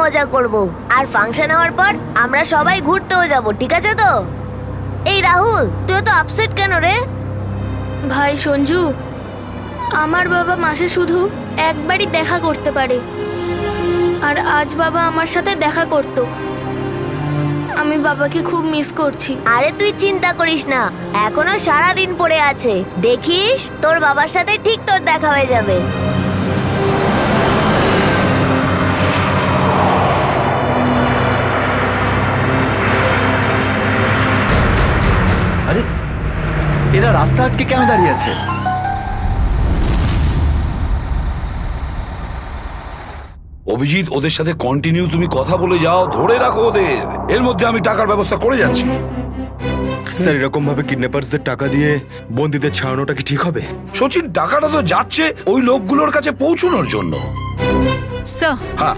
মজা করব। আর ফাংশন হওয়ার পর আমরা সবাই ঘুরতেও যাব, ঠিক আছে তো? এই রাহুল, তুই তো আপসেট কেন রে? ভাই সঞ্জু, আমার বাবা মাসে শুধু একবারই দেখা করতে পারে, আর আজ বাবা আমার সাথে দেখা করত। আমি বাবাকে খুব মিস করছি। আরে তুই চিন্তা করিস না, এখনো সারা দিন পড়ে আছে। দেখিস তোর বাবার সাথে ঠিক তোর দেখা হয়ে যাবে। আরে এরা রাস্তা আটকে কেন দাঁড়িয়ে আছে? অভিজিৎ, ওদের সাথে কন্টিনিউ তুমি কথা বলে যাও, ধরে রাখো ওদের। এর মধ্যে আমি টাকার ব্যবস্থা করে যাচ্ছি। স্যার, এরকম ভাবে কিডন্যাপারসদের টাকা দিয়ে বন্দীদের ছাড়ানোটা কি ঠিক হবে? সচিন, টাকাটা তো যাচ্ছে ওই লোকগুলোর কাছে পৌঁছানোর জন্য। স্যার, হ্যাঁ,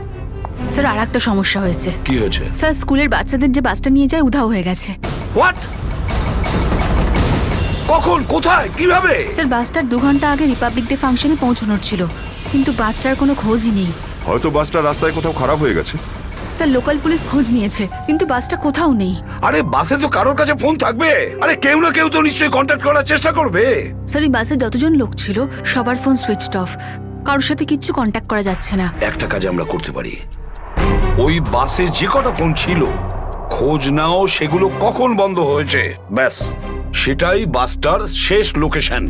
স্যার আর একটা সমস্যা হয়েছে। কি হয়েছে? স্যার, স্কুলের বাচ্চাদের যে বাসটা নিয়ে যায় উধাও হয়ে গেছে। হোয়াট? কখন, কোথায়, কিভাবে? স্যার, বাসটার 2 ঘন্টা আগে রিপাবলিক ডে ফাংশনে পৌঁছানোর ছিল, কিন্তু বাসটার কোনো খোঁজই নেই। হয়তো বাসটা রাস্তায় কোথাও খারাপ হয়ে গেছে। স্যার, লোকাল পুলিশ খোঁজ নিয়েছে, কিন্তু বাসটা কোথাও নেই। আরে বাসে তো কারোর কাছে ফোন থাকবে। আরে কেউ না কেউ তো নিশ্চয়ই কন্ট্যাক্ট করার চেষ্টা করবে। স্যার, এই বাসে যতজন লোক ছিল সবার ফোন সুইচড অফ, কারোর সাথে কিচ্ছু কন্ট্যাক্ট করা যাচ্ছে না। একটা কাজ আমরা করতে পারি, ওই বাসে যে কটা ফোন ছিল খোঁজ নাও সেগুলো কখন বন্ধ হয়েছে, ব্যাস সেটাই বাসটার শেষ লোকেশন।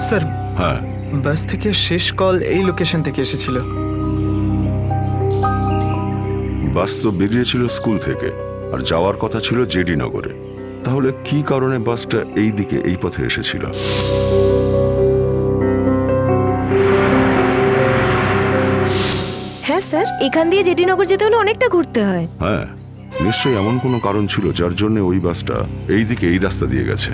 স্যার, হ্যাঁ, বাস থেকে শেষ কল এই লোকেশন থেকে এসেছিল। বাস তো বেরিয়েছিল স্কুল থেকে আর যাওয়ার কথা ছিল জেডি নগরে। তাহলে কি কারণে বাসটা এই দিকে এই পথে এসেছিল? হ্যাঁ স্যার, এখান দিয়ে জেডিনগর যেতে হলে অনেকটা ঘুরতে হয়। হ্যাঁ, নিশ্চয়ই এমন কোনো কারণ ছিল যার জন্য ওই বাসটা এই দিকে এই রাস্তা দিয়ে গেছে।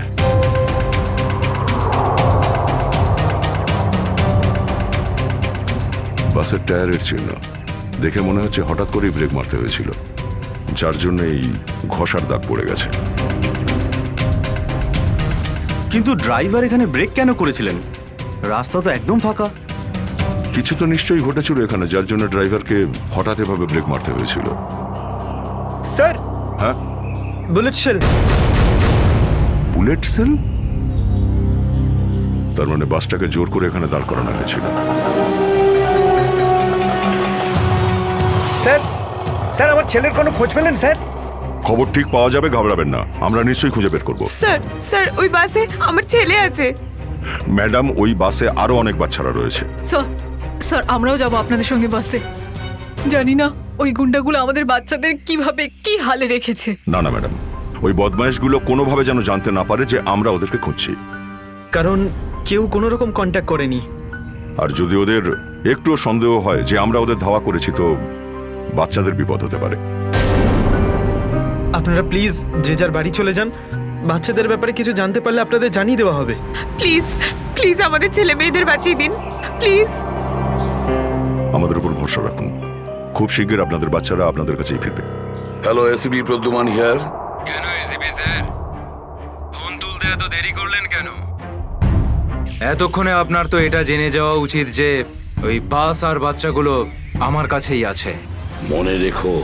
বাসের টায়ারের চিহ্ন দেখে মনে হচ্ছে হঠাৎ করেই ব্রেক মারতে হয়েছিল, যার জন্য এই ঘষার দাগ পড়ে গেছে। কিন্তু ড্রাইভার এখানে ব্রেক কেন করেছিলেন? রাস্তা তো একদম ফাঁকা। কিছু তো নিশ্চয়ই ঘটেছিল এখানে, যার জন্য ড্রাইভারকে হঠাৎ এভাবে ব্রেক মারতে হয়েছিল। স্যার, হ্যাঁ, বুলেট শেল। Bullet sell? তার মানে বাসটাকে জোর করে এখানে দাঁড় করানো হয়েছিল। স্যার, স্যার আমার ছেলের কোনো খোঁজ পেলেন স্যার? খবর ঠিক পাওয়া যাবে, ঘাবড়াবেন না, আমরা নিশ্চয়ই খুঁজে বের করব। স্যার, স্যার ওই বাসে আমার ছেলে আছে। ম্যাডাম, ওই বাসে আরো অনেক বাচ্চারা রয়েছে। স্যার, স্যার আমরাও যাব আপনাদের সঙ্গে বাসে। জানি না ওই গুন্ডাগুলো আমাদের বাচ্চাদের কিভাবে কি হালে রেখেছে। না না ম্যাডাম, ওই বদমাইশগুলো কোনোভাবে যেন জানতে না পারে যে আমরা ওদেরকে খুঁজছি। কারণ কেউ কোনো রকম কন্ট্যাক্ট করেনি। আর যদি ওদের একটুও সন্দেহ হয় যে আমরা ওদের ধাওয়া করেছি, তো বাচ্চাদের বিপদ হতে পারে। আপনারা প্লিজ যে যার বাড়ি চলে যান। বাচ্চাদের ব্যাপারে কিছু জানতে পারলে আপনাদের জানিয়ে দেওয়া হবে। প্লিজ, প্লিজ আমাদের ছেলে মেয়েদের বাঁচিয়ে দিন প্লিজ। আমাদের উপর ভরসা রাখুন, খুব শীঘ্র আপনাদের বাচ্চারা আপনাদের কাছেই ফিরবে। Hello, ACP Pradyuman here. কেন এসিপি স্যার, ফোন তুলতে এত দেরি করলেন কেন? এতক্ষণে আপনার তো এটা জেনে যাওয়া উচিত যে ওই বাস আর বাচ্চাগুলো আমার কাছেই আছে। মনে রেখো,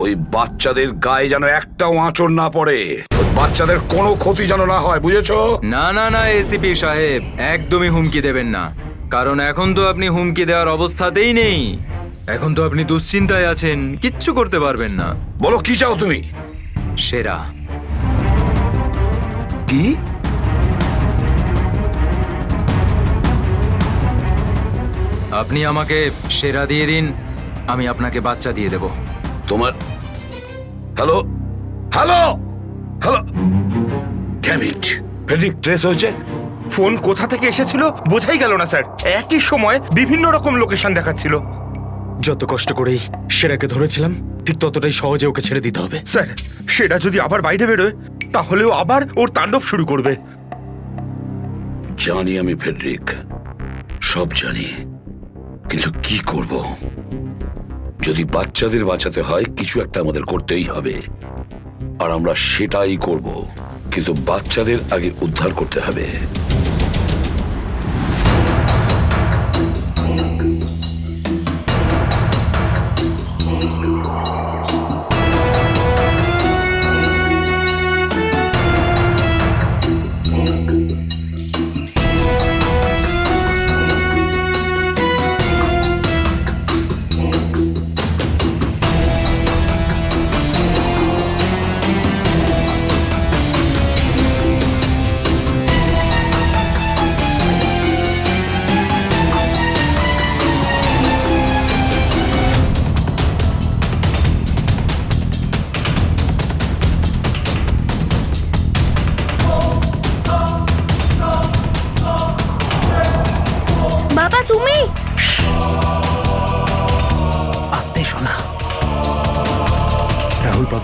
ওই বাচ্চাদের গায়ে যেন একটাও আঁচড় না পড়ে, ওই বাচ্চাদের কোনো ক্ষতি যেন না হয়, বুঝেছো? না না না এসিপি সাহেব, একদমই হুমকি দেবেন না, কারণ এখন তো আপনি হুমকি দেওয়ার অবস্থাতেই নেই। এখন তো আপনি দুশ্চিন্তায় আছেন, কিচ্ছু করতে পারবেন না। বলো কি চাও তুমি? সেরা। কি? আপনি আমাকে সেরা দিয়ে দিন, আমি আপনাকে বাচ্চা দিয়ে দেব। তোমার hello hello hello, damn it, Friedrich trace হয়েছে। ফোন কোথা থেকে এসেছিল বোঝাই গেল না স্যার। একই সময় বিভিন্ন রকম লোকেশন দেখাচ্ছিল। যত কষ্ট করেই সেরাকে ধরেছিলাম, ঠিক ততটাই সহজে ওকে ছেড়ে দিতে হবে। স্যার, সেটা যদি আবার বাইরে বেরোয় তাহলেও আবার ওর তাণ্ডব শুরু করবে। জানি আমি ফেডরিক, সব জানি, কিন্তু কি করব? যদি বাচ্চাদের বাঁচাতে হয় কিছু একটা আমাদের করতেই হবে, আর আমরা সেটাই করব, কিন্তু বাচ্চাদের আগে উদ্ধার করতে হবে।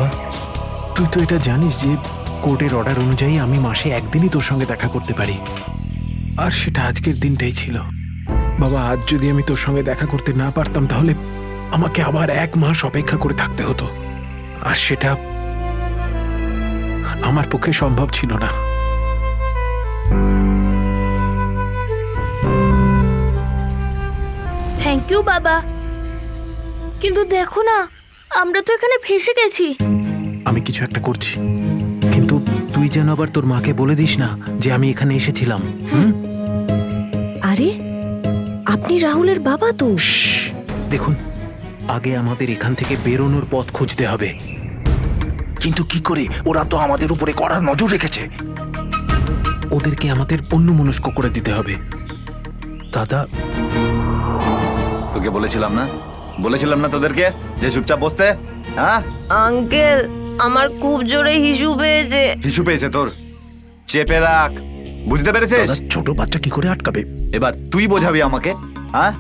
বাবা, তুই তো এটা জানিস যে কোর্টের অর্ডার অনুযায়ী আমি মাসে একদিনই তোর সঙ্গে দেখা করতে পারি, আর সেটা আজকের দিনটাই ছিল। বাবা, আজ যদি আমি তোর সঙ্গে দেখা করতে না পারতাম তাহলে আমাকে আবার 1 মাস অপেক্ষা করে থাকতে হতো, আর সেটা আমার পক্ষে সম্ভব ছিল না। থ্যাংক ইউ বাবা, কিন্তু দেখো না, আমরা তো এখানে ফেসে গেছি। আমি কিছু একটা করছি, কিন্তু তুই যেন আবার তোর মাকে বলে দিস না যে আমি এখানে এসেছিলাম। আরে আপনি রাহুলের বাবা তো। দেখুন, আগে আমাদের এখান থেকে বেরোনোর পথ খুঁজতে হবে। কিন্তু কি করে? ওরা তো আমাদের উপরে কড়া নজর রেখেছে। ওদেরকে আমাদের অন্যমনস্ক করে দিতে হবে। দাদা, তোকে বলেছিলাম না তোদেরকে যে চুপচাপ বসতে? হ্যাঁ আঙ্কেল, আমার খুব জোরে হিসু পেয়েছে। হিসু পেয়েছে তোর? চেপে রাখ, বুঝতে পেরেছিস? ছোট বাচ্চা কি করে আটকাবে? এবার তুই বোঝাবি আমাকে। হ্যাঁ,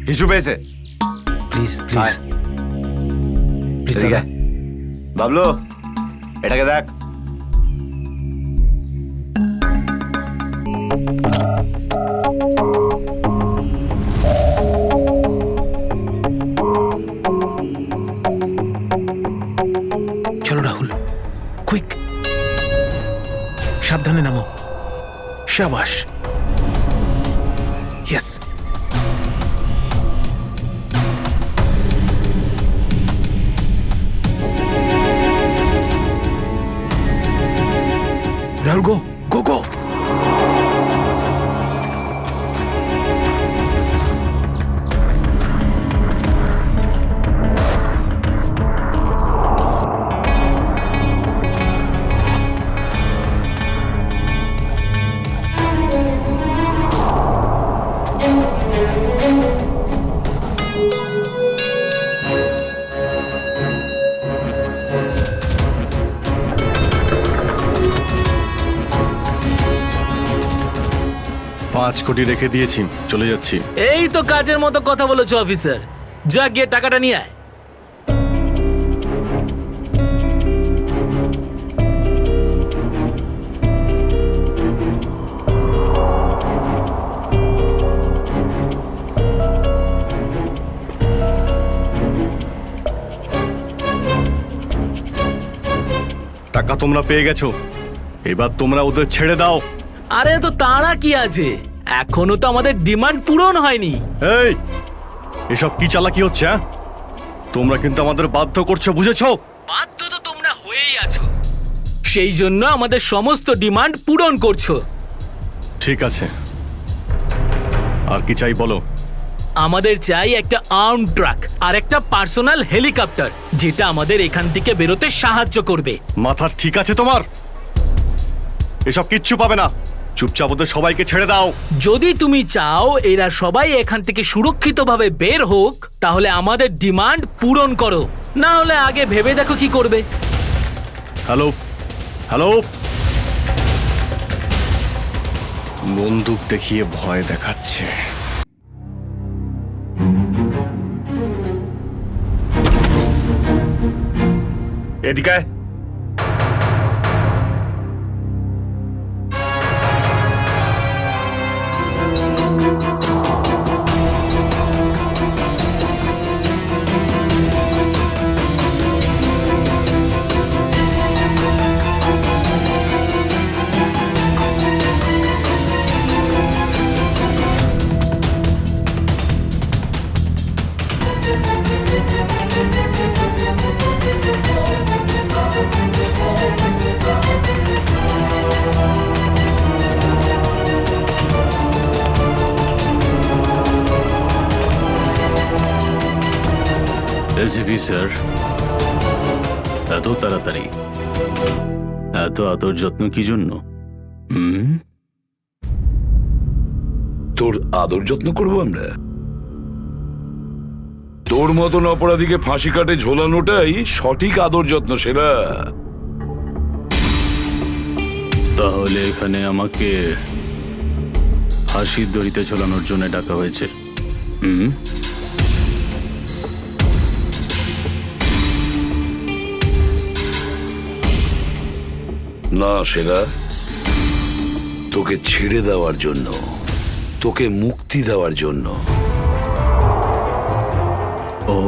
হিসু পেয়েছে? প্লিজ প্লিজ প্লিজ এদিকে দাদা। আয়। বাবলু, এটাকে দেখ। চলো রাহুল, কুইক, সাবধানে নামো। শাবাশ, ইয়েস। রাহুল, গো গো গো। $5 কোটি রেখে দিয়েছি, চলে যাচ্ছি। এই তো কাজের মতো কথা বলেছো অফিসার, যা গিয়ে টাকাটা নিয়ে আয়। টাকা তোমরা পেয়ে গেছো, এবার তোমরা ওদের ছেড়ে দাও। আরে তো তারা কি আছে, এখনো তো আমাদের ডিমান্ড পূরণ হয়নি। এই, এসব কি চালাকি হচ্ছে? হ্যাঁ, তোমরা কিন্তু আমাদের বাধ্য করছো, বুঝেছো? বাধ্য তো তোমরা হয়েই আছো, সেই জন্য আমাদের সমস্ত ডিমান্ড পূরণ করছো। ঠিক আছে, আর কি চাই বলো? আমাদের চাই একটা আর্ম ট্রাক আর একটা পার্সোনাল হেলিকপ্টার, যেটা আমাদের এখান থেকে বেরোতে সাহায্য করবে। মাথা ঠিক আছে তোমার? এসব কিচ্ছু পাবে না, চুপচাপ ওদের সবাইকে ছেড়ে দাও। যদি তুমি চাও এরা সবাই এখান থেকে সুরক্ষিতভাবে বের হোক, তাহলে আমাদের ডিমান্ড পূরণ করো, না হলে আগে ভেবে দেখো কি করবে। হ্যালো হ্যালো, বন্দুক দেখিয়ে ভয় দেখাচ্ছে। এদিকে আয়। এসিপি স্যার, এত তাড়াতাড়ি, এত আদর যত্ন কি জন্য? তোর আদর যত্ন করবো আমরা? তোর মতন অপরাধীকে ফাঁসি কাটে ঝোলানোটাই সঠিক আদর যত্ন, সেরা। তাহলে এখানে আমাকে ফাঁসির দড়িতে ঝোলানোর জন্য ডাকা হয়েছে? না সেরা, তোকে ছেড়ে দেওয়ার জন্য, তোকে মুক্তি দেওয়ার জন্য। ও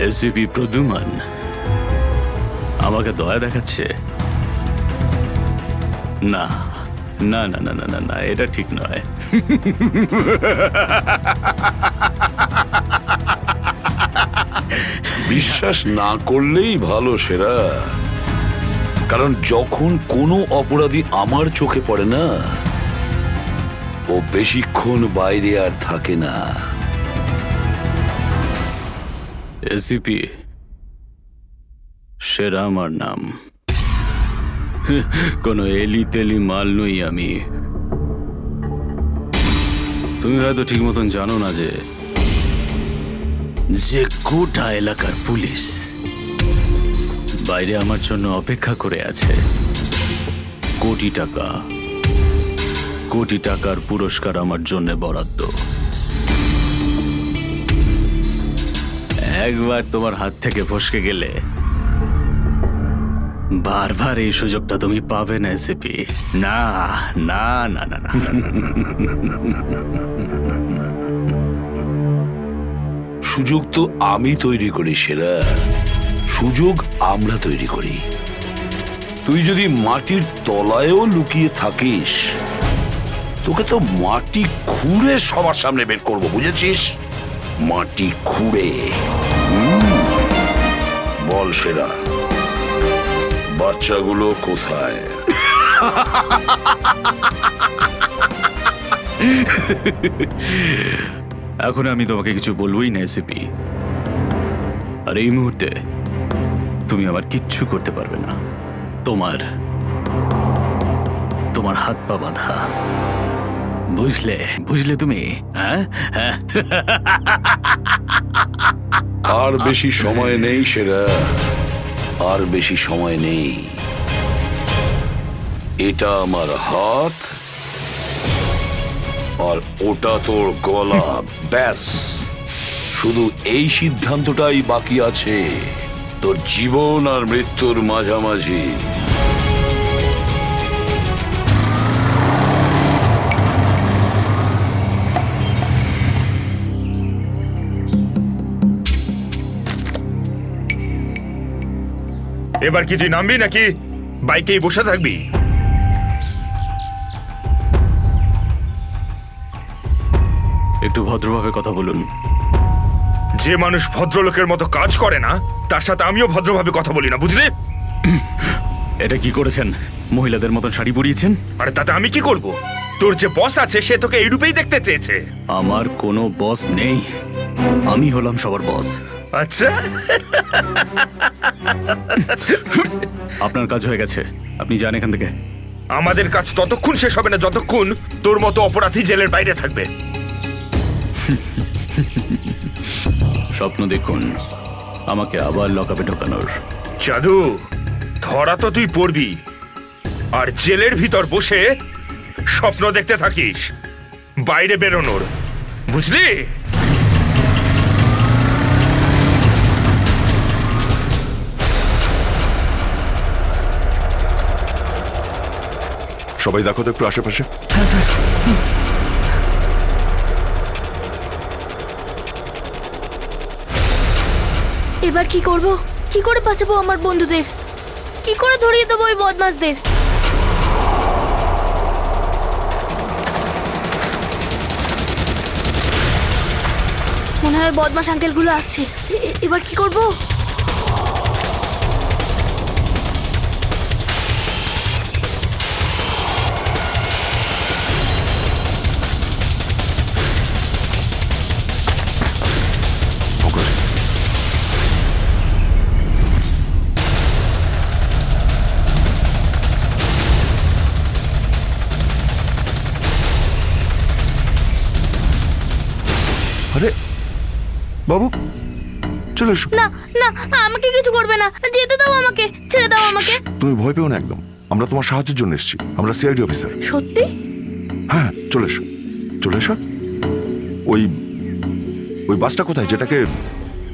এসিপি প্রদ্যুমান আমাকে দয়া দেখাচ্ছে? না না না না না না না, এটা ঠিক নয়। বিশ্বাস না করলেই ভালো সেরা, কারণ যখন কোনো অপরাধী আমার চোখে পড়ে না, ও বেশিক্ষণ বাইরে আর থাকে না। এসিপি সেরা আমার নাম, কোনো এলি তেলি মাল নই আমি। তুমি হয়তো ঠিক মতন জানো না যে গোটা এলাকার পুলিশ বাইরে আমার জন্য অপেক্ষা করে আছে। কোটি টাকার পুরস্কার আমার জন্য বরাদ্দ। একবার তোমার হাত থেকে ফসকে গেলে বারবার এই সুযোগটা তুমি পাবে না এসিপি। না না না না না। সুযোগ তো আমি তৈরি করি সেরা, সুযোগ আমরা তৈরি করি। তুই যদি মাটির তলায়ও লুকিয়ে থাকিস, তোকে তো মাটি খুঁড়ে সবার সামনে বের করবো, বুঝেছিস? মাটি খুঁড়ে। বল সেরা, বাচ্চাগুলো কোথায়? এখন আমি তোমাকে কিছু বলবোই না এসিপি, আর এই মুহূর্তে তুমি আমার কিচ্ছু করতে পারবে না। তোমার হাত পা বাঁধা, বুঝলে তুমি? হ্যাঁ হ্যাঁ। আর বেশি সময় নেই সেরা, আর বেশি সময় নেই। এটা আমার হাত, আর ওটা তোর গলা। ব্যাস, শুধু এই সিদ্ধান্তটাই বাকি আছে, তোর জীবন আর মৃত্যুর মাঝামাঝি। এবার কি তুই নামবি নাকি বাইকেই বসে থাকবি? একটু ভদ্রভাবে কথা বলুন। যে মানুষ ভদ্রলোকের মতো কাজ করে না, তার সাথে আমিও ভদ্রভাবে কথা বলি না, বুঝলি? এটা কি করেছেন? মহিলাদের মতন শাড়ি পরিয়েছেন? আরে তাতে আমি কি করব? তোর যে বস আছে সে তোকে এই রূপেই দেখতে চেয়েছে। আমার কোনো বস নেই, আমি হলাম সবার বস। আচ্ছা, আপনার কাজ হয়ে গেছে, আপনি যান এখান থেকে। আমাদের কাজ ততক্ষণ শেষ হবে না যতক্ষণ তোর মতো অপরাধী জেলের বাইরে থাকবে। স্বপ্ন দেখুন আমাকে আবার লকআপে ঢোকানোর। জাদু, ধরা তো তুই পড়বি, আর জেলের ভিতর বসে স্বপ্ন দেখতে থাকিস বাইরে বেরোনোর, বুঝলি? সবাই দেখো তো একটু আশেপাশে। হ্যাঁ স্যার। এবার কি করব? কি করে বাঁচাবো আমার বন্ধুদের? কি করে ধরিয়ে দেবো ওই বদমাশদের? মনে হয় বদমাশ আঙ্কেলগুলো আসছে। এবার কি করব? আরে বাবু, চলে এসো। না না, আমাকে কিছু করবে না, যেতে দাও আমাকে, ছেড়ে দাও আমাকে। তুমি ভয় পেও না একদম, আমরা তোমার সাহায্যের জন্য এসেছি, আমরা সিআইডি অফিসার। সত্যি? হ্যাঁ, চলে এসো, চলে এসো। ওই ওই বাসটা কোথায় যেটাকে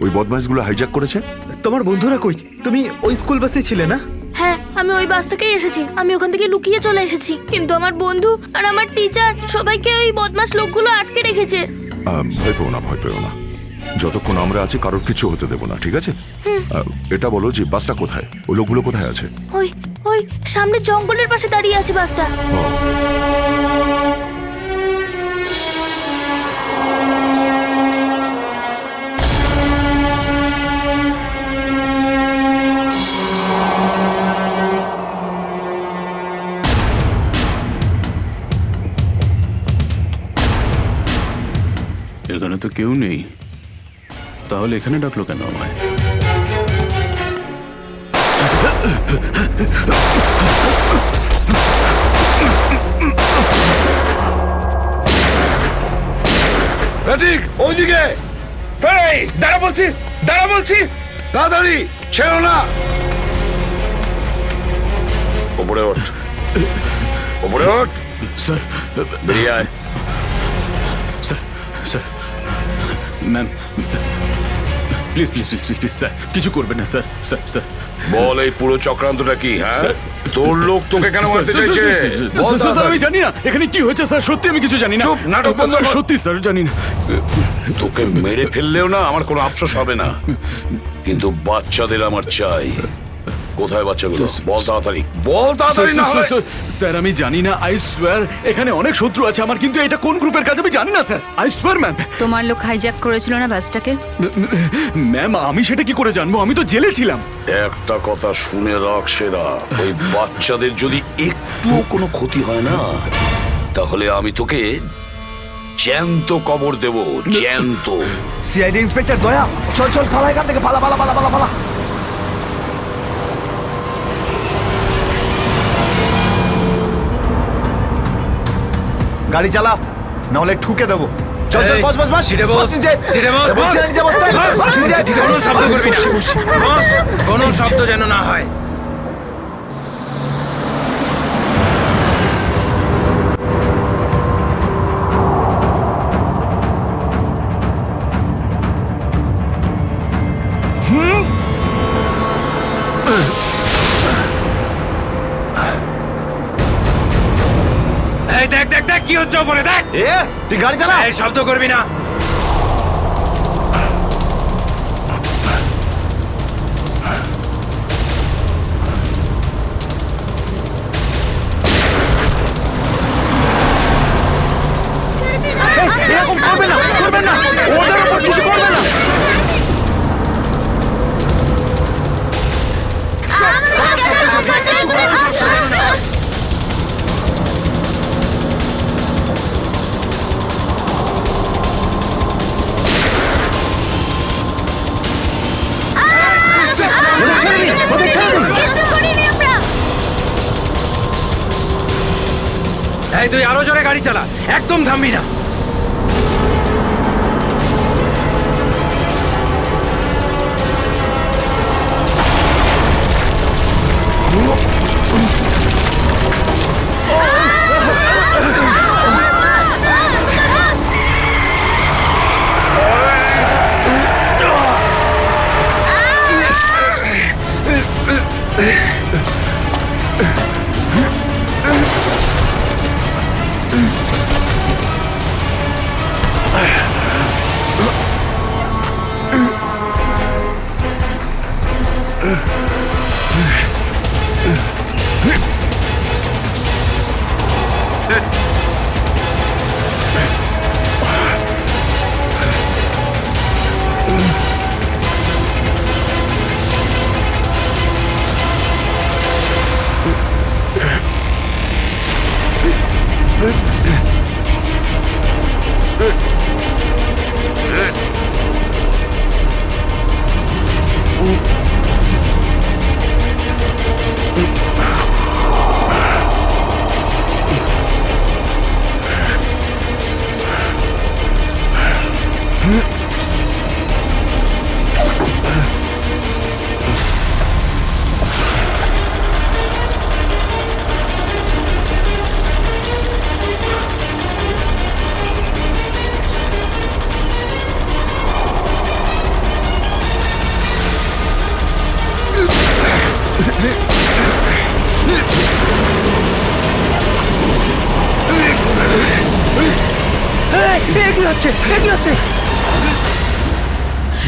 ওই বদমাইশগুলো হাইজ্যাক করেছে? তোমার বন্ধুরা কই? তুমি ওই স্কুল বাসে ছিলে না? হ্যাঁ, আমি ওই বাস থেকেই এসেছি। আমি ওখান থেকে লুকিয়ে চলে এসেছি, কিন্তু আমার বন্ধু আর আমার টিচার সবাইকে ওই বদমাশ লোকগুলো আটকে রেখেছে। ভয় পেও না, ভয় পেও না। যতক্ষণ আমরা আছি কারোর কিছু হতে দেবো না, ঠিক আছে? এটা বলো যে বাসটা কোথায়, ওই লোকগুলো কোথায় আছে? ওই ওই সামনে জঙ্গলের পাশে দাঁড়িয়ে আছে বাসটা। এখানে তো কেউ নেই, তাহলে এখানে ডাকলো কেন আমায়? ঠিক ওইদিকে। এই দাঁড়া বলছি, দাঁড়া বলছি, তাড়াতাড়ি ছেড়ো না। ওপরে ওঠ, ওপরে ওঠ। স্যার, বেরিয়ে আয়। Sir, sir, ma'am, please please please please please sir, কিছু করবেন না স্যার। স্যার, স্যার, বল এই পুরো চক্রান্তটা কি? হ্যাঁ, তোর লোক তোকে কেন মারতে চাইছে? বল স্যার, আমি জানি না এখানে কি হয়েছে স্যার, সত্যি আমি কিছু জানি না। চুপ, নাটক বন্ধ কর। সত্যি স্যার জানি না। তোকে মেরে ফেললেও না আমার কোনো আফসোস হবে না, কিন্তু বাচ্চাদের আমার চাই। কোথায় বাচ্চাগুলো? বল তাড়াতাড়ি, বল তাড়াতাড়ি। না হলে স্যার আমি জানি না, আই সোয়ার এখানে অনেক শত্রু আছে আমার, কিন্তু এটা কোন গ্রুপের কাজ আমি জানি না স্যার, আই সোয়ার ম্যাম। তোমার লোক হাইজ্যাক করেছিল না বাসটাকে? ম্যাম আমি সেটা কি করে জানবো, আমি তো জেলে ছিলাম। একটা কথা শুনে রাখ সেরা, ওই বাচ্চাদের যদি একটুও কোনো ক্ষতি হয় না, তাহলে আমি তোকে জ্যান্ত কবর দেব, জ্যান্ত। সিআইডি ইন্সপেক্টর দয়া, চল চল পালা এখান থেকে, পালা পালা পালা পালা পালা। গাড়ি চালা, না হলে ঠুকে দেবো। চল চল, বস বস বস, সিটে বস, নিচে। সিটে বস, বস। নিচে বস, বস, নিচে। কোনো শব্দ করবি না, বস, কোনো শব্দ যেন না হয়। এই দেখ দেখ দেখ কি হচ্ছে ওপরে, দেখ। তুই গাড়ি চালা। এই শব্দ করবি না। এরকম করবে না, করবে না, ওদের উপর কিছু করবে না। এই তুই আরো জোরে গাড়ি চালা, একদম থামবি না।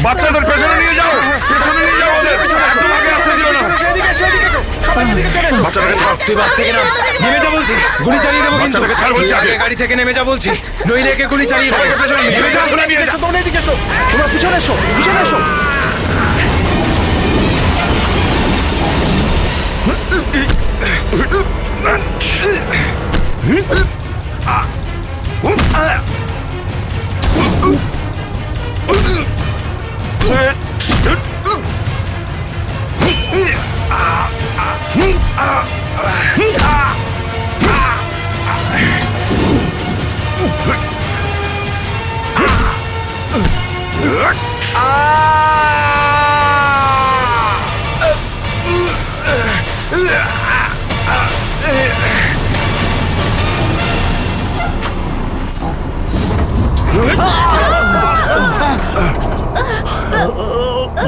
বাচ্চাদের পেছনে নিয়ে যাও, পেছনে নিয়ে যাও ওদের, একদম আগে আসতে দিও না। বাচ্চাটাকে ছাড়, তুই বাস থেকে নাম, নেমে যা বলছি, গুলি চালিয়ে দেবো কিন্তু। বাচ্চাটাকে ছাড় বলছি আগে। গাড়ি থেকে নেমে যা বলছি, নইলে একে গুলি চালিয়ে দেবো। সবাইকে পেছনে নিয়ে যাও, পেছনে নিয়ে যাও। তোমরা এদিকে এসো, তোমরা পিছনে এসো, পিছনে এসো।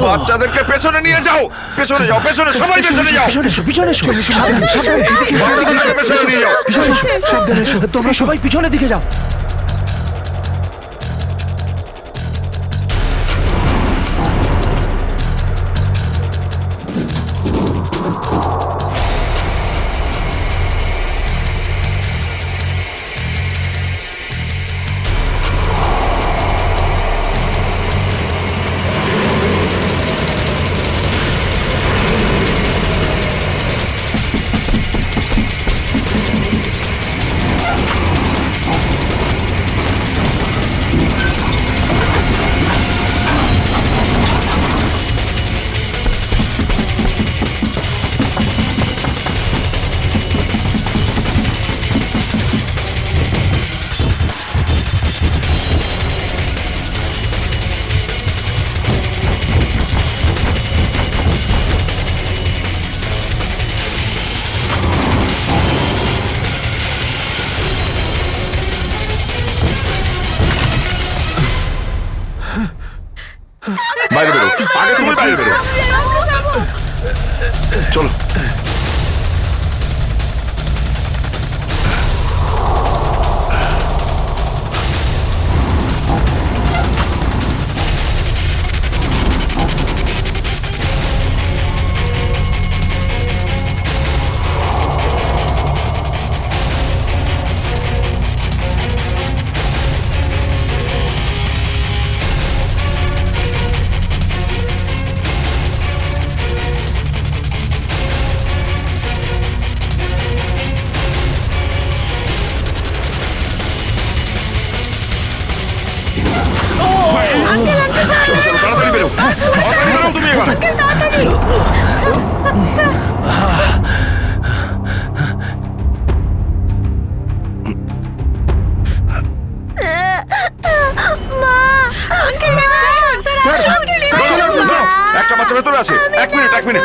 বাচ্চাদেরকে পেছনে নিয়ে যাও, পেছনে যাও, পেছনে সবাই পেছনে যাও। পিছনে এসো, পিছনে এসো। সাবধানে, সাবধানে, এদিকে এসো, বাচ্চাদেরকে পেছনে নিয়ে যাও। পিছনে এসো, সাবধানে এসো। তোমরা সবাই পিছনের দিকে যাও। বাইরে বেরো, আগে তুমি বাইরে বেরো। চলো। চলো, চলো, তাড়াতাড়ি বেরো, তাড়াতাড়ি বেরো তুমি এবার। একটা বাচ্চা ভেতরে আছে, এক মিনিট, এক মিনিট।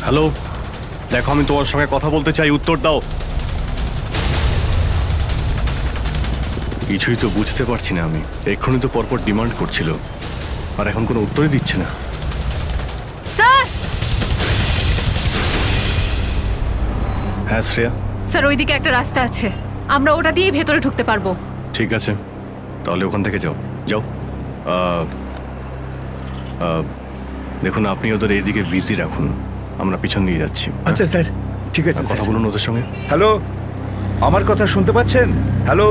হ্যালো, দেখো আমি তোমার সঙ্গে কথা বলতে চাই, উত্তর দাও। কিছুই তো বুঝতে পারছি না আমি। এক্ষুনি তো পরপর ডিমান্ড করছিল, আর এখন কোনো উত্তরই দিচ্ছে না। স্যার, হ্যাঁ শ্রেয়া। স্যার ওইদিকে একটা রাস্তা আছে, আমরা ওটা দিয়েই ভেতরে ঢুকতে পারবো। ঠিক আছে, তাহলে ওখান থেকে যাও যাও দেখুন আপনি ওদের এইদিকে বিজি রাখুন, আমরা পিছন দিয়ে যাচ্ছি। আচ্ছা স্যার, ঠিক আছে। কথা বলুন ওদের সঙ্গে। হ্যালো, আমার কথা শুনতে পাচ্ছেন? হ্যালো,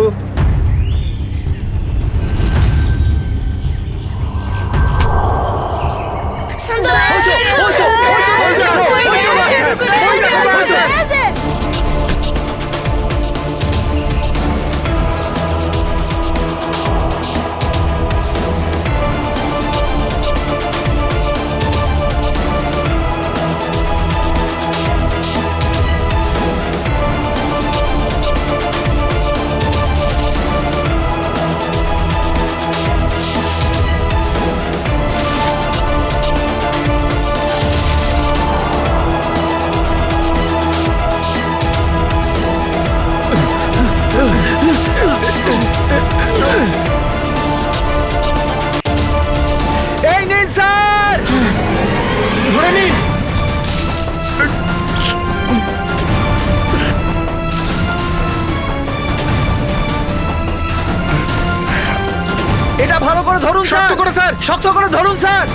এই নিন স্যার, ধরে নিন। এটা ভালো করে ধরুন, শক্ত করে স্যার, শক্ত করে ধরুন স্যার।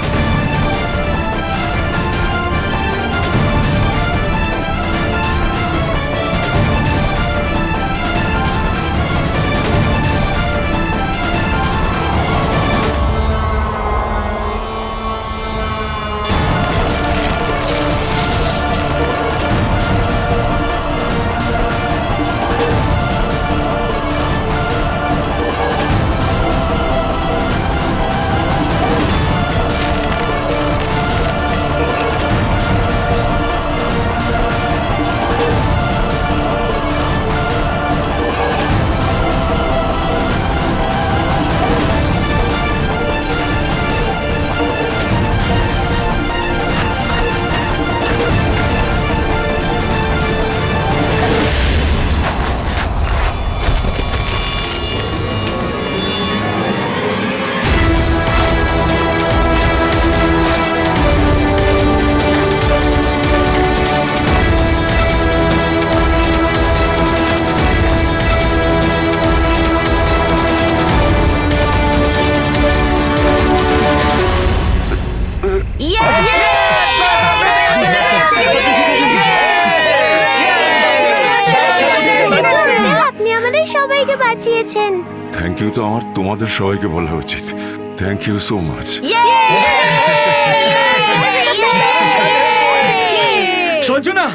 আপনি আমাদের সবাইকে বাঁচিয়েছেন। থ্যাংক ইউ তো আমার তোমাদের সবাইকে বলা উচিত। Thank you so much. Sanju না,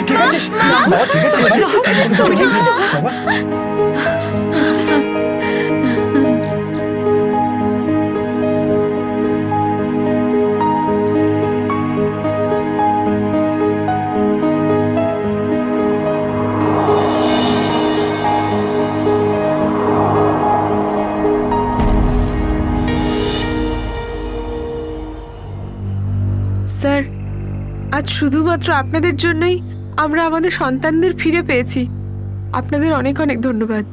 ঠিক আছে বাবা, ঠিক আছে। স্যার, আজ শুধুমাত্র আপনাদের জন্যই আমরা আমাদের সন্তানদের ফিরে পেয়েছি। আপনাদের অনেক অনেক ধন্যবাদ।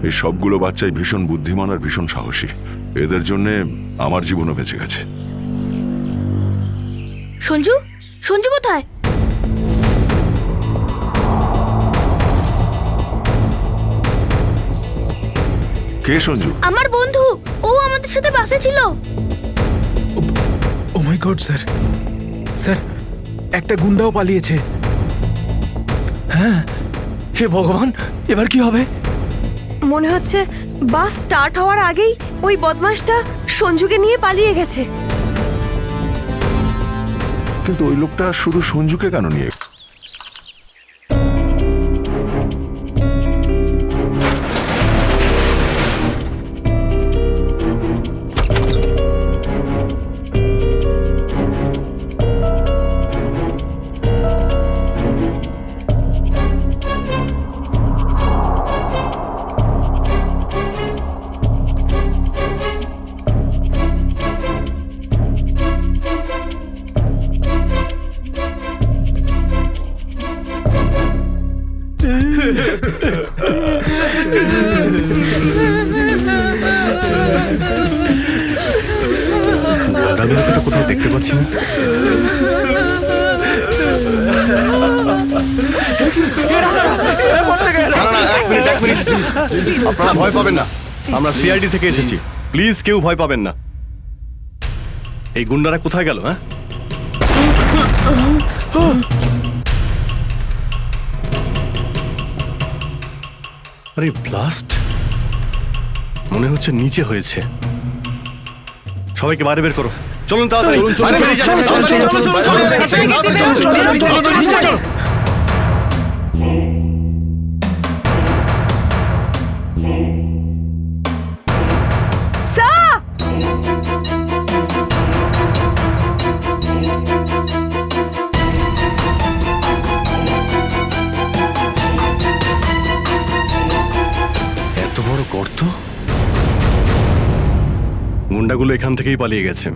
এই সবগুলো বাচ্চাই ভীষণ বুদ্ধিমান আর ভীষণ সাহসী। এদের জন্য আমার জীবনও বেঁচে গেছে। সঞ্জু, সঞ্জু কোথায়? কে সঞ্জু? আমার বন্ধু, ও আমাদের সাথে বাসে ছিল। ও মাই গড স্যার, স্যার একটা গুন্ডাও পালিয়েছে। হ্যাঁ, হে ভগবান, এবার কি হবে? মনে হচ্ছে বাস স্টার্ট হওয়ার আগেই ওই বদমাশটা সঞ্জুকে নিয়ে পালিয়ে গেছে। কিন্তু ওই লোকটা শুধু সঞ্জুকে কেন নিয়ে? দাদাকে তো কোথাও দেখতে পাচ্ছি না। এক মিনিট, আপনারা ভয় পাবেন না। আমরা সিআইডি থেকে এসেছি, প্লিজ কেউ ভয় পাবেন না। এই গুন্ডারা কোথায় গেল? হ্যাঁ, আরে ব্লাস্ট মনে হচ্ছে নিচে হয়েছে। সবাইকে বাইরে বের করো, চলুন তাড়াতাড়ি। বাইরে বেরিয়ে যান, চলুন। এত বড় গর্ত! গুন্ডাগুলো এখান থেকেই পালিয়ে গেছে।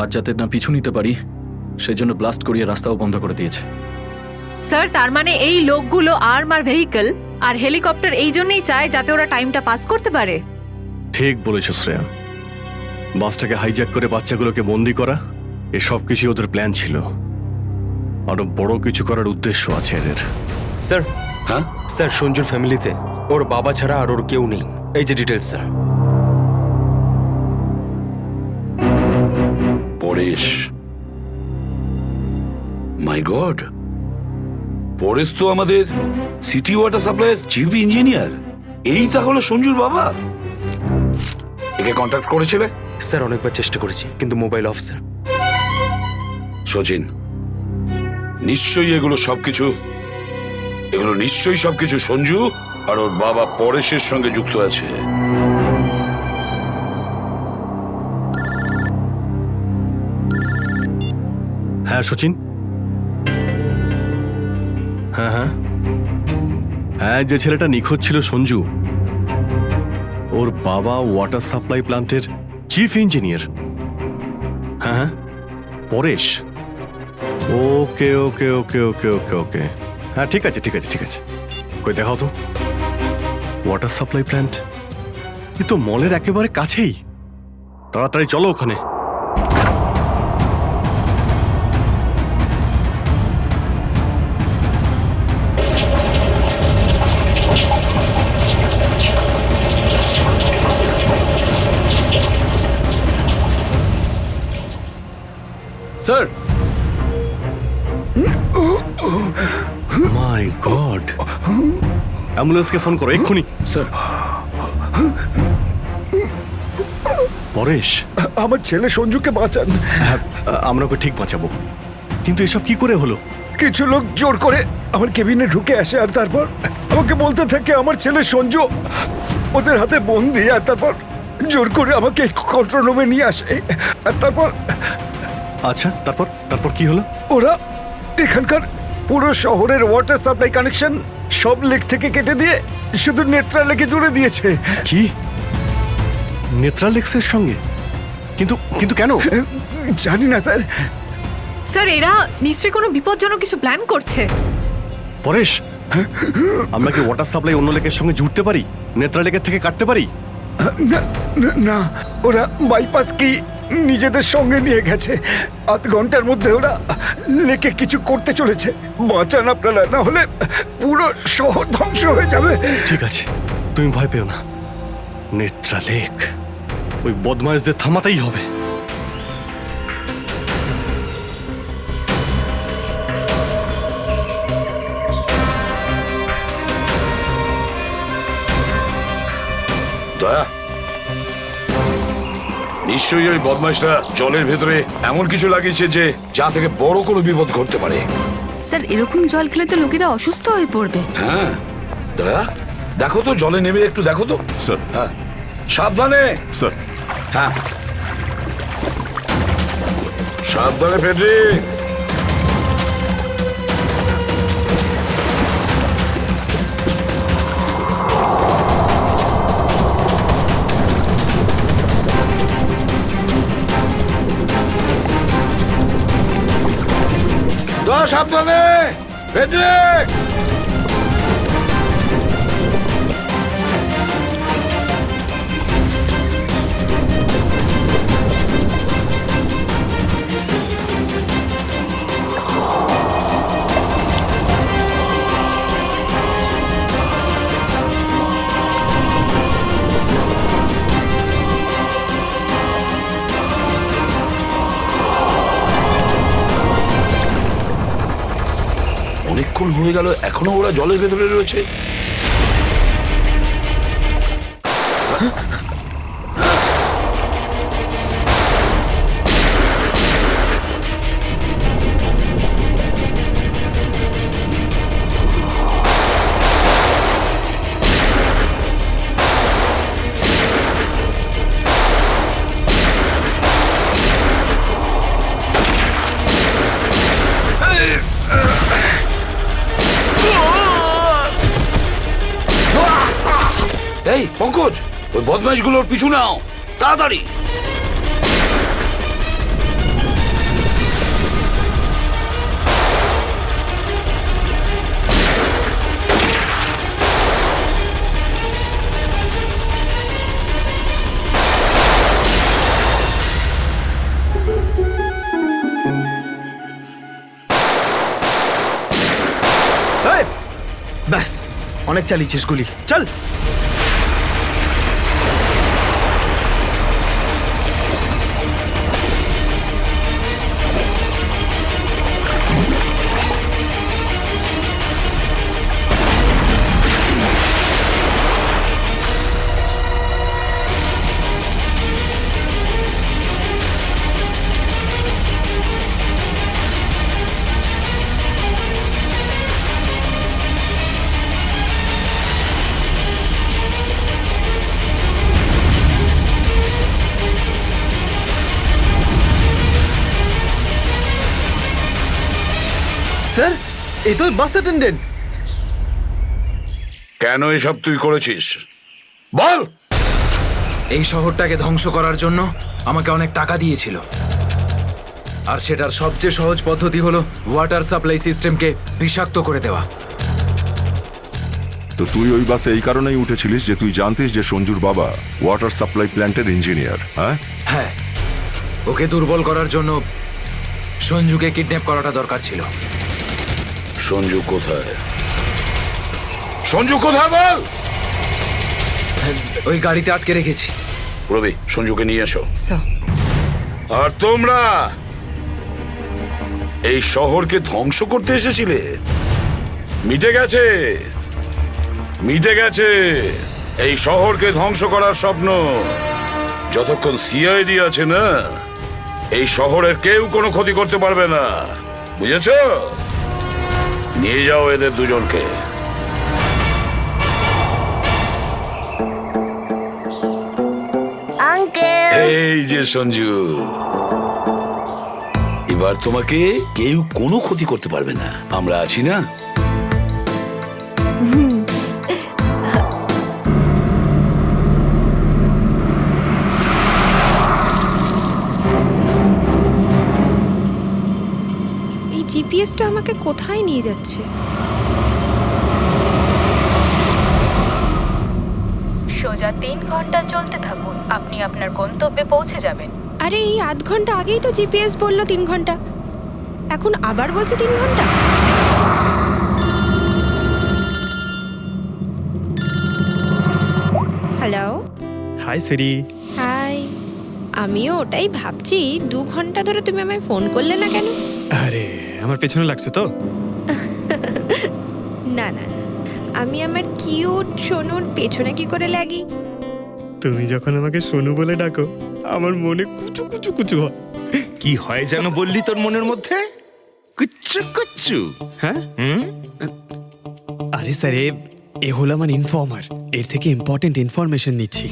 আজ যাতে না পিছু নিতে পারি সেজন্য ব্লাস্ট করিয়ে রাস্তাও বন্ধ করে দিয়েছে। স্যার, তার মানে এই লোকগুলো আর্মার ভেহিকল আর হেলিকপ্টার এই জন্যই চায় যাতে ওরা টাইমটা পাস করতে পারে। ঠিক বলেছ শ্রেয়া, বাসটাকে হাইজ্যাক করে বাচ্চাগুলোকে বন্দি করা, এসব কিছু ওদের প্ল্যান ছিল। আরো বড় কিছু করার উদ্দেশ্য আছে এদের। স্যার, হ্যাঁ স্যার, সঞ্জুর ফ্যামিলিতে ওর বাবা ছাড়া আর ওর কেউ নেই। এই যে ডিটেলস স্যার। পরেশ, মাই গড, পরেশ তো আমাদের সিটি ওয়াটার সাপ্লাইয়ের চিফ ইঞ্জিনিয়ার। এই তাহলে সঞ্জুর বাবা। একে কন্ট্যাক্ট করেছিলে? স্যার অনেকবার চেষ্টা করেছি কিন্তু মোবাইল অফ স্যার। সচিন, নিশ্চয়ই এগুলো সবকিছু সঞ্জু আর ওর বাবা পরেশের সঙ্গে যুক্ত আছে। হ্যাঁ সচিন, হ্যাঁ হ্যাঁ হ্যাঁ, যে ছেলেটা নিখোঁজ ছিল সঞ্জু, ওর বাবা ওয়াটার সাপ্লাই প্ল্যান্টের চিফ ইঞ্জিনিয়ার। হ্যাঁ হ্যাঁ, পরেশ। ওকে ওকে ওকে ওকে ওকে ওকে, হ্যাঁ ঠিক আছে ঠিক আছে ঠিক আছে। কই দেখাও তো ওয়াটার সাপ্লাই প্ল্যান্ট। এ তো মলের একেবারে কাছেই। তাড়াতাড়ি চলো ওখানে। স্যার, মাই গড, অ্যাম্বুলেন্সকে ফোন করো এক্ষুনি। স্যার, পরেশ, আমার ছেলে সঞ্জুকে বাঁচান। হ্যাঁ, আমরা ওকে ঠিক বাঁচাবো, কিন্তু এসব কি করে হলো? কিছু লোক জোর করে আমার কেবিনে ঢুকে আসে আর তারপর আমাকে বলতে থাকে আমার ছেলে সঞ্জু ওদের হাতে বন্দি। আর তারপর জোর করে আমাকে কন্ট্রোল রুমে নিয়ে আসে। আর তারপর আচ্ছা, তারপর তারপর কি হলো? ওরা এখানকার পুরো শহরের ওয়াটার সাপ্লাই কানেকশন সব লেক থেকে কেটে দিয়ে শুধু নেত্রা লেকে জুড়ে দিয়েছে। কি, নেত্রালেক্সের সঙ্গে? কিন্তু কিন্তু কেন জানি না স্যার। স্যার, এরা নিশ্চয়ই কোনো বিপজ্জনক কিছু প্ল্যান করছে। পরেশ, আমরা কি ওয়াটার সাপ্লাই অন্য লেকের সঙ্গে জুড়তে পারি? নেত্রা লেকের থেকে কাটতে পারি? না না, না, ওরা বাইপাস কি নিজেদের সঙ্গে নিয়ে গেছে। আধ ঘন্টার মধ্যে ওরা লেকে কিছু করতে চলেছে। বাঁচান আপনারা, না হলে পুরো শহর ধ্বংস হয়ে যাবে। ঠিক আছে, তুমি ভয় পেও না। নেত্রা লেক, ওই বদমাইশদের থামাতেই হবে। দয়া, নিশ্চয়ই ওই বদমাইশরা জলের ভেতরে এমন কিছু লাগিয়েছে যে যা থেকে বড় কোনো বিপদ ঘটতে পারে। স্যার, এরকম জল খেলে তো লোকেরা অসুস্থ হয়ে পড়বে। হ্যাঁ দয়া, দেখো তো জলে নেমে একটু দেখো তো। স্যার। হ্যাঁ, সাবধানে স্যার। হ্যাঁ, সাবধানে ফেডরিক। দয়া, সাবধানে ফেডরিক। এতক্ষণ হয়ে গেল এখনো ওরা জলের ভেতরে রয়েছে। এই পঙ্কজ, ওই বদমাইশগুলোর পিছু নাও তাড়াতাড়ি। ব্যাস, অনেক চালিয়েছিস গুলি, চল। স্যার, এই তো বাস অ্যাটেন্ডেন্ট। কেন এসব তুই করেছিস বল? এই শহরটাকে ধ্বংস করার জন্য আমাকে অনেক টাকা দিয়েছিল, আর সেটার সবচেয়ে সহজ পদ্ধতি হলো ওয়াটার সাপ্লাই সিস্টেমকে বিষাক্ত করে দেওয়া। তো তুই ওই বাসে এই কারণেই উঠেছিলিস যে তুই জানতিস যে সঞ্জুর বাবা ওয়াটার সাপ্লাই প্ল্যান্টের ইঞ্জিনিয়ার? হ্যাঁ, ওকে দুর্বল করার জন্য সঞ্জুকে কিডন্যাপ করাটা দরকার ছিল। সঞ্জু কোথায়? সঞ্জু কোথায় বল? ওই গাড়িতে আটকে রেখেছি। রবি, সঞ্জুকে নিয়ে এসো। স্যার, আর তোমরা এই শহরকে ধ্বংস করতে এসেছিলে? মিটে গেছে, মিটে গেছে এই শহরকে ধ্বংস করার স্বপ্ন। যতক্ষণ সিআইডি আছে না, এই শহরের কেউ কোনো ক্ষতি করতে পারবে না, বুঝেছ? নিয়ে যাও এদের দুজনকে। আঙ্কেল, এই যে সঞ্জু, এবার তোমাকে কেউ কোনো ক্ষতি করতে পারবে না, আমরা আছি না? এই জিপিএসটা আমাকে কোথায় নিয়ে যাচ্ছে? সোজা 3 ঘন্টা চলতে থাকুন, আপনি আপনার গন্তব্যে পৌঁছে যাবেন। আরে এই আধ ঘন্টা আগেই তো জিপিএস বললো 3 ঘন্টা, এখন আবার বলছে 3 ঘন্টা। হ্যালো। হাই সিরি। হাই। আমিও ওটাই ভাবছি, 2 ঘন্টা ধরে তুমি আমায় ফোন করলে না কেন? আরে, আমার পেছনে লাগছে তো? না না, আমি আমার কিউট সোনুর পেছনে কি করে লাগি? তুমি যখন আমাকে সোনু বলে ডাকো, আমার মনে কুচু কুচু কুচু হয়। কি হয় যেন বললি তোর মনের মধ্যে? কুচ্চু কুচ্চু। হ্যাঁ? আরে স্যার, এ হলো আমার ইনফর্মার, এর থেকে ইম্পর্টেন্ট ইনফরমেশন নিচ্ছি।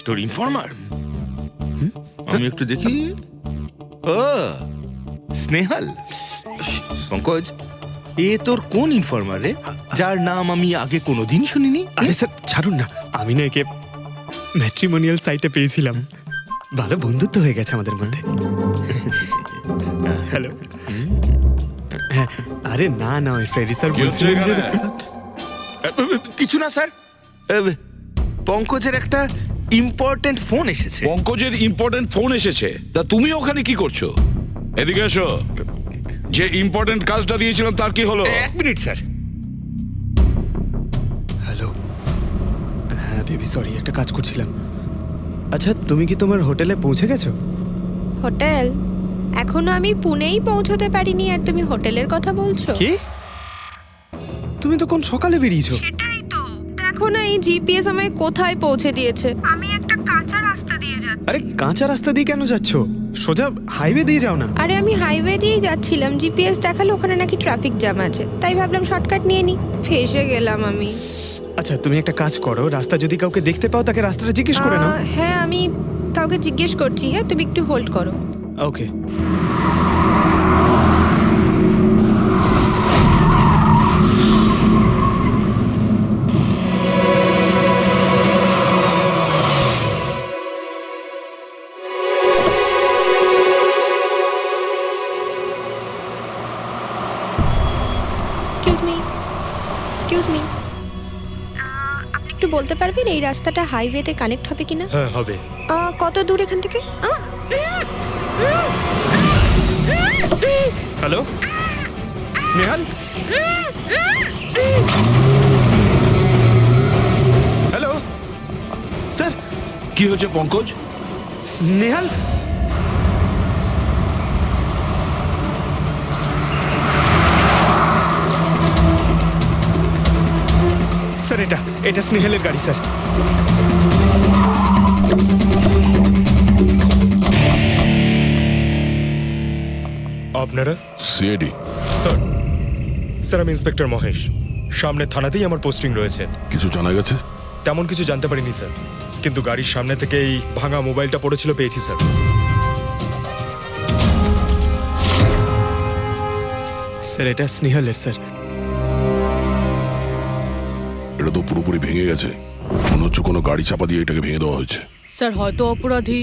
তোর ইনফর্মার? আমি একটু দেখি। ও স্নেহাল। পঙ্কজ, এ তোর কোন ইনফর্মার রে, যার নাম আমি আগে কোনোদিন শুনিনি? আরে স্যার ছাড়ুন না, আমি না একে ম্যাট্রিমোনিয়াল সাইটে পেয়েছিলাম, ভালো বন্ধুত্ব হয়ে গেছে আমাদের মধ্যে। হ্যালো। হ্যাঁ, আরে না না, ওই ফ্রেডি স্যার বলছিলেন যে কিছু না স্যার, পঙ্কজের একটা ইম্পর্টেন্ট ফোন এসেছে। পঙ্কজের ইম্পর্টেন্ট ফোন এসেছে? তা তুমি ওখানে কি করছো? এদিকে এসো। যে ইম্পর্টেন্ট কাজটা দিয়েছিলাম তার কি হলো? 1 মিনিট স্যার। হ্যালো। হ্যাঁ বেবি, সরি, একটা কাজ করছিলাম। আচ্ছা, তুমি কি তোমার হোটেলে পৌঁছে গেছো? হোটেল? এখনো আমি পুনেই পৌঁছতে পারিনি আর তুমি হোটেলের কথা বলছো? কি? তুমি তো কোন সকালে বেরিয়েছো। দেখো না এই জিপিএস আমায় কোথায় পৌঁছে দিয়েছে। আমি একটা কাঁচা রাস্তা দিয়ে যাচ্ছি। আরে কাঁচা রাস্তা দিয়ে কেন যাচ্ছ? সোজা হাইওয়ে দিয়ে যাও না। আরে আমি হাইওয়ে দিয়েই যাচ্ছিলাম, জিপিএস দেখালো ওখানে নাকি ট্রাফিক জ্যাম আছে, তাই ভাবলাম শর্টকাট নিয়ে নি, ফেসে গেলাম আমি। আচ্ছা তুমি একটা কাজ করো, রাস্তা যদি কাউকে দেখতে পাও তাকে রাস্তাটা জিজ্ঞেস করে নাও। হ্যাঁ আমি কাউকে জিজ্ঞেস করছি, হ্যাঁ তুমি একটু হোল্ড করো। ওকে। এক্সকিউজ মি, আপনি একটু বলতে পারবেন এই রাস্তাটা হাইওয়েতে কানেক্ট হবে কিনা? হ্যাঁ হবে। কত দূর এখান থেকে? হ্যালো স্নেহাল? Hello sir. কি হয়েছে পঙ্কজ? স্নেহাল স্যার, এটা স্নেহালের গাড়ি স্যার। আপনারা? সিআইডি। স্যার আমি ইন্সপেক্টর মহেশ, সামনে থানাতেই আমার পোস্টিং রয়েছে। কিছু জানা গেছে? তেমন কিছু জানতে পারিনি স্যার, কিন্তু গাড়ির সামনে থেকে এই ভাঙা মোবাইলটা পড়েছিল, পেয়েছি স্যার। স্যার এটা স্নেহালের স্যার। এটা তো পুরোপুরি ভেঙে গেছে, মনে হচ্ছে কোনো গাড়ি চাপা দিয়ে এটাকে ভেঙে দেওয়া হয়েছে। স্যার হয়তো অপরাধী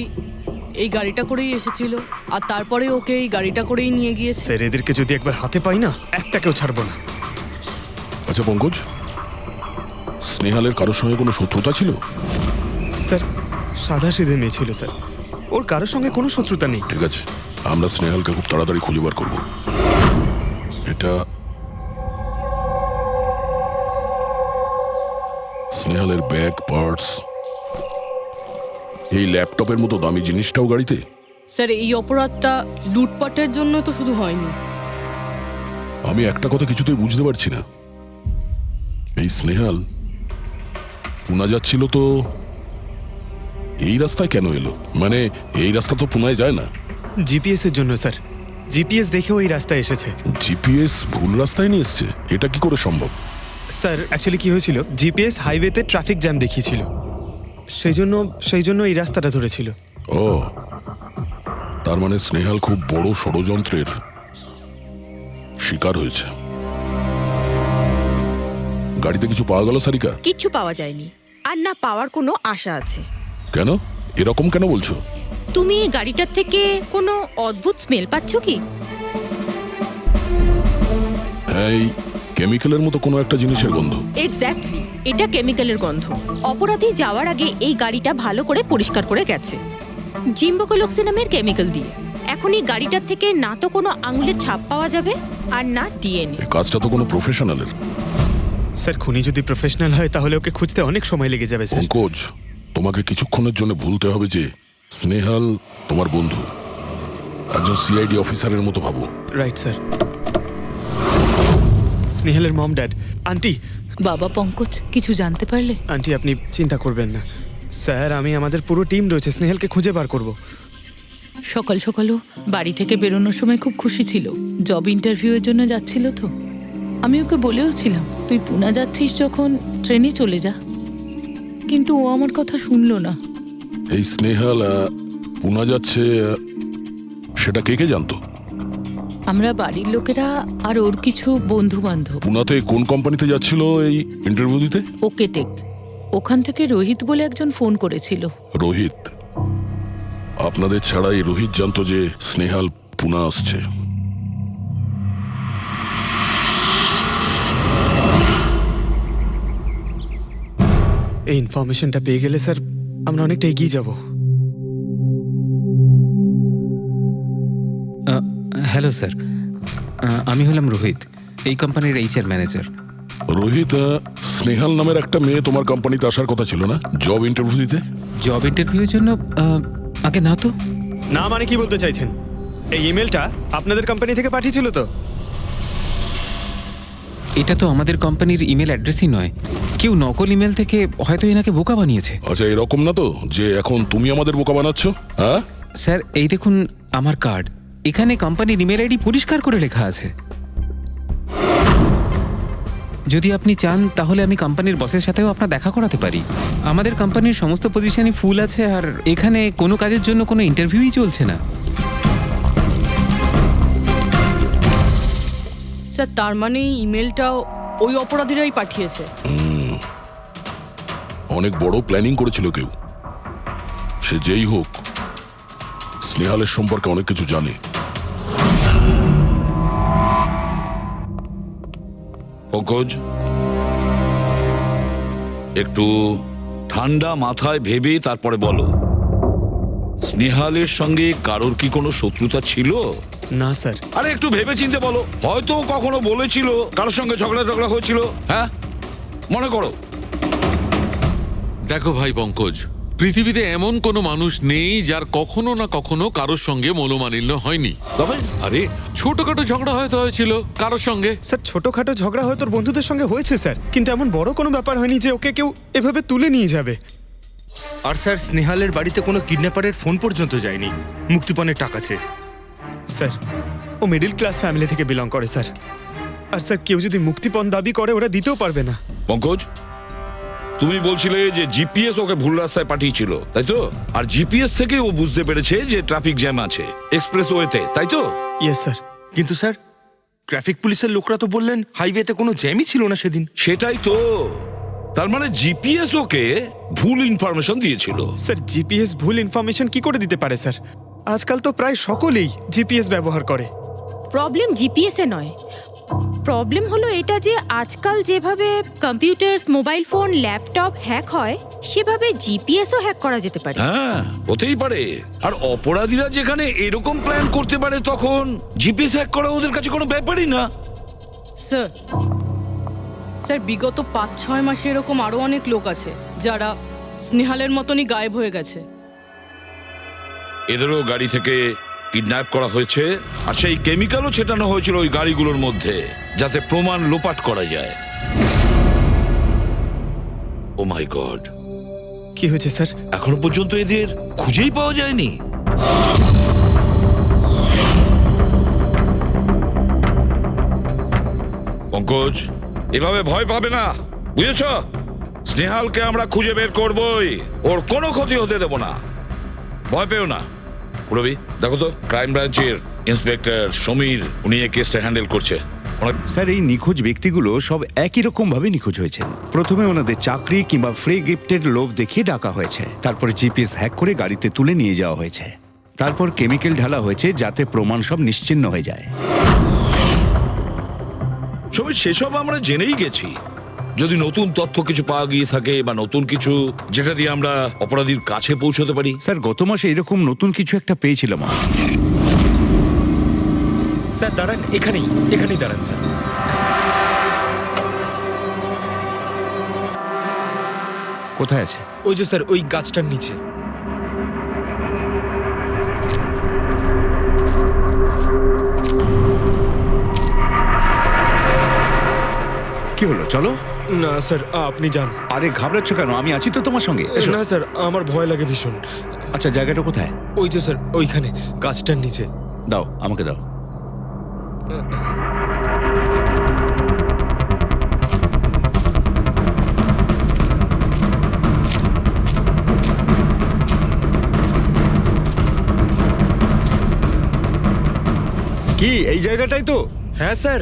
এই গাড়িটা করেই এসেছিল আর তারপরে ওকে এই গাড়িটা করেই নিয়ে গিয়েছে। স্যার এদেরকে যদি একবার হাতে পাই না, একটাকেও ছাড়বো না। আচ্ছা পঙ্কজ, স্নেহালের কারোর সঙ্গে কোনো শত্রুতা ছিল? স্যার সাদা সিধে মেয়ে ছিল স্যার, ওর কারোর সঙ্গে কোনো শত্রুতা নেই। ঠিক আছে, আমরা স্নেহালকে খুব তাড়াতাড়ি খুঁজে বার করবো। এটা স্নেহালের ব্যাগ, পার্টস, এই ল্যাপটপের মতো দামি জিনিসটাও গাড়িতে? স্যার এই অপরাধটা লুটপাটের জন্য তো শুধু হয়নি। আমি একটা কথা কিছুতেই বুঝতে পারছি না, এই স্নেহাল পুনা যাচ্ছিল তো এই রাস্তায় কেন এলো? মানে এই রাস্তা তো পুনায় যায় না। জিপিএস এর জন্য স্যার, জিপিএস দেখে ওই রাস্তায় এসেছে। জিপিএস ভুল রাস্তায় নিয়ে এসছে, এটা কি করে সম্ভব? স্যার অ্যাকচুয়ালি কি হয়েছিল, জিপিএস হাইওয়েতে ট্রাফিক জ্যাম দেখিয়েছিল, সেই জন্য এই রাস্তাটা ধরেছিল। ও, তার মানে স্নেহাল খুব বড় ষড়যন্ত্রের শিকার হয়েছে। গাড়িতে কিছু পাওয়া গেল সারিকা? কিচ্ছু পাওয়া যায়নি, আর না পাওয়ার কোনো আশা আছে। কেন এরকম কেন বলছো? তুমি এই গাড়িটার থেকে কোনো অদ্ভুত স্মেল পাচ্ছ কি? হ্যাঁ, এই কেমিক্যালের মতো কোনো একটা জিনিসের গন্ধ। এক্স্যাক্টলি, এটা কেমিক্যালের গন্ধ। অপরাধী যাওয়ার আগে এই গাড়িটা ভালো করে পরিষ্কার করে গেছে জিম্বোকোলক্সি নামের কেমিক্যাল দিয়ে। এখন এই গাড়িটার থেকে না তো কোনো আঙুলের ছাপ পাওয়া যাবে আর না ডিএনএ। এই কাজটা তো কোনো প্রফেশনালের। স্যার খুনি যদি প্রফেশনাল হয় তাহলে ওকে খুঁজতে অনেক সময় লেগে যাবে স্যার। পঙ্কজ, তোমাকে কিছুক্ষণের জন্য ভুলতে হবে যে স্নেহাল তোমার বন্ধু, একজন সিআইডি অফিসারের মতো ভাবো। Right sir. স্নেহালের মম ড্যাড, আন্টি। বাবা পঙ্কজ, কিছু জানতে পারলে? আন্টি আপনি চিন্তা করবেন না স্যার, আমি আমাদের পুরো টিম রয়েছে, স্নেহালকে খুঁজে বার করব। সকাল সকালও বাড়ি থেকে বেরোনোর সময় খুব খুশি ছিল, জব ইন্টারভিউয়ের জন্য যাচ্ছিল তো। আমি ওকে বলেও ছিলাম তুই পুনা যাচ্ছিস যখন ট্রেনে চলে যা, কিন্তু ও আমার কথা শুনলো না। এই স্নেহাল পুনা যাচ্ছে সেটা কে কে জানতো? আমরা বাড়ির লোকেরা আর ওর কিছু বন্ধু বান্ধব। পুনাতে কোন কোম্পানিতে যাচ্ছিল এই ইন্টারভিউ দিতে? Okay take. ওখান থেকে রোহিত বলে একজন ফোন করেছিল। রোহিত? আপনাদের ছাড়া এই রোহিত জানতো যে স্নেহাল পুনা আসছে? এই ইনফরমেশনটা পেয়ে গেলে স্যার আমরা অনেকটা এগিয়ে যাব। হ্যালো স্যার, আমি হলাম রোহিত, এই কোম্পানির এইচআর ম্যানেজার। রোহিত, স্নেহাল নামের একটা মেয়ে তোমার কোম্পানিতে আসার কথা ছিল না জব ইন্টারভিউ দিতে? জব ইন্টারভিউর জন্য? আগে না তো। না মানে কি বলতে চাইছেন? এই ইমেলটা আপনাদের কোম্পানি থেকে পাঠিয়েছিল তো? এটা তো আমাদের কোম্পানির ইমেল অ্যাড্রেসই নয়। কেউ নকল ইমেল থেকে হয়তো এনাকে বোকা বানিয়েছে। আচ্ছা, এরকম না তো যে এখন তুমি আমাদের বোকা বানাচ্ছ? হ্যাঁ স্যার, এই দেখুন আমার কার্ড, এখানে কোম্পানির ইমেল আইডি পরিষ্কার করে লেখা আছে। যদি আপনি চান তাহলে আমি কোম্পানির বসের সাথেও আপনার দেখা করাতে পারি। আমাদের কোম্পানির সমস্ত পজিশনই ফুল আছে, আর এখানে কোনো কাজের জন্য কোনো ইন্টারভিউই চলছে না। স্যার, তার মানে এই ইমেলটাও ওই অপরাধীরাই পাঠিয়েছে। অনেক বড় প্ল্যানিং করেছিল কেউ। সে যেই হোক, স্নেহালের সম্পর্কে অনেক কিছু জানে। পঙ্কজ, একটু ঠান্ডা মাথায় ভেবে তারপরে বলো, স্নেহালের সঙ্গে কারোর কি কোনো শত্রুতা ছিল? না স্যার। আরে একটু ভেবে চিন্তে বলো, হয়তো কখনো বলেছিল কারোর সঙ্গে ঝগড়া হয়েছিল। হ্যাঁ, মনে করো। দেখো ভাই পঙ্কজ, পৃথিবীতে এমন কোনো মানুষ নেই যার কখনো না কখনো কারোর সঙ্গে মনোমালিন্য হয়নি। তবে আরে ছোটখাটো ঝগড়া হয়তো হয়েছিল কারোর সঙ্গে। স্যার, ছোটখাটো ঝগড়া হয়তো ওর বন্ধুদের সঙ্গে হয়েছে স্যার, কিন্তু এমন বড় কোনো ব্যাপার হয়নি যে ওকে কেউ এভাবে তুলে নিয়ে যাবে। আর স্যার, স্নেহালের বাড়িতে কোনো কিডন্যাপারের ফোন পর্যন্ত যায়নি মুক্তিপণের টাকা চেয়ে। স্যার, ও মিডল ক্লাস ফ্যামিলি থেকে বিলং করে স্যার। আর স্যার, কেউ যদি মুক্তিপণ দাবি করে ওরা দিতেও পারবে না। পঙ্কজ, তুমি বলছিলে যে জিপিএস ওকে ভুল রাস্তায় পাঠিয়েছিল, তাই তো? আর জিপিএস থেকে ও বুঝতে পেরেছে যে ট্রাফিক জ্যাম আছে এক্সপ্রেসওয়েতে, তাই তো? Yes sir. কিন্তু স্যার, ট্রাফিক পুলিশের লোকরা তো বললেন হাইওয়েতে কোনো জ্যামই ছিল না সেদিন। সেটাই তো, তার মানে জিপিএস ওকে ভুল ইনফরমেশন দিয়েছিল। স্যার, জিপিএস ভুল ইনফরমেশন কি করে দিতে পারে স্যার? আজকাল তো প্রায় সকলেই জিপিএস ব্যবহার করে। প্রবলেম জিপিএস এ নয়, প্রবলেম হলো এটা যে আজকাল যেভাবে computer, mobile phone, laptop hack হয়, সেভাবে জিপিএসও হ্যাক করা যেতে পারে। হ্যাঁ, হতেই পারে। আর অপরাধীরা যেখানে এরকম প্ল্যান করতে পারে, তখন জিপিএস হ্যাক করা ওদের কাছে কোনো ব্যাপারই না। স্যার, স্যার, বিগত 5-6 মাসে এরকম আরো অনেক লোক আছে যারা স্নেহালের মতনই গায়েব হয়ে গেছে। এদেরও গাড়ি থেকে কিডন্যাপ করা হয়েছে, আর সেই কেমিক্যালও ছেটানো হয়েছিল ওই গাড়িগুলোর মধ্যে, যাতে প্রমাণ লোপাট করা যায়। ও মাই গড, কি হয়েছে স্যার? এখনো পর্যন্ত এদের খুঁজেই পাওয়া যায়নি। পঙ্কজ, এভাবে ভয় পাবে না, বুঝেছ? স্নেহালকে আমরা খুঁজে বের করবই, ওর কোনো ক্ষতি হতে দেব না, ভয় পেও না। রবি, দেখো তো ক্রাইম ব্রাঞ্চের ইন্সপেক্টর সমীর, উনি এই কেসটা হ্যান্ডেল করছে। স্যার, এই নিখোঁজ ব্যক্তিগুলো সব একই রকম ভাবে নিখোঁজ হয়েছে। প্রথমে ওনাদের চাকরি কিংবা ফ্রি গিফটের লোভ দেখিয়ে ডাকা হয়েছে, তারপরে জিপিএস হ্যাক করে গাড়িতে তুলে নিয়ে যাওয়া হয়েছে, তারপর কেমিক্যাল ঢালা হয়েছে যাতে প্রমাণ সব নিশ্চিহ্ন হয়ে যায়। সমীর, সেসব আমরা জেনেই গেছি। যদি নতুন তথ্য কিছু পাওয়া গিয়ে থাকে বা নতুন কিছু যেটা দিয়ে আমরা অপরাধীর কাছে পৌঁছতে পারি। স্যার, গত মাসে এরকম নতুন কিছু একটা পেয়েছিলাম। স্যার দাঁড়ান, এখানেই দাঁড়ান স্যার। কোথায় আছে? ওই যে স্যার, ওই গাছটার নিচে। কি হলো, চলো। না স্যার, আপনি যান। আরে ঘাবড়াচ্ছ কেন? আমি আছি তো তোমার সঙ্গে। এসো। না স্যার, আমার ভয় লাগে ভীষণ। আচ্ছা, জায়গাটা কোথায়? ওই যে স্যার, ওইখানে গাছটার নিচে। দাও, আমাকে দাও। কি এই জায়গাটাই তো? হ্যাঁ স্যার,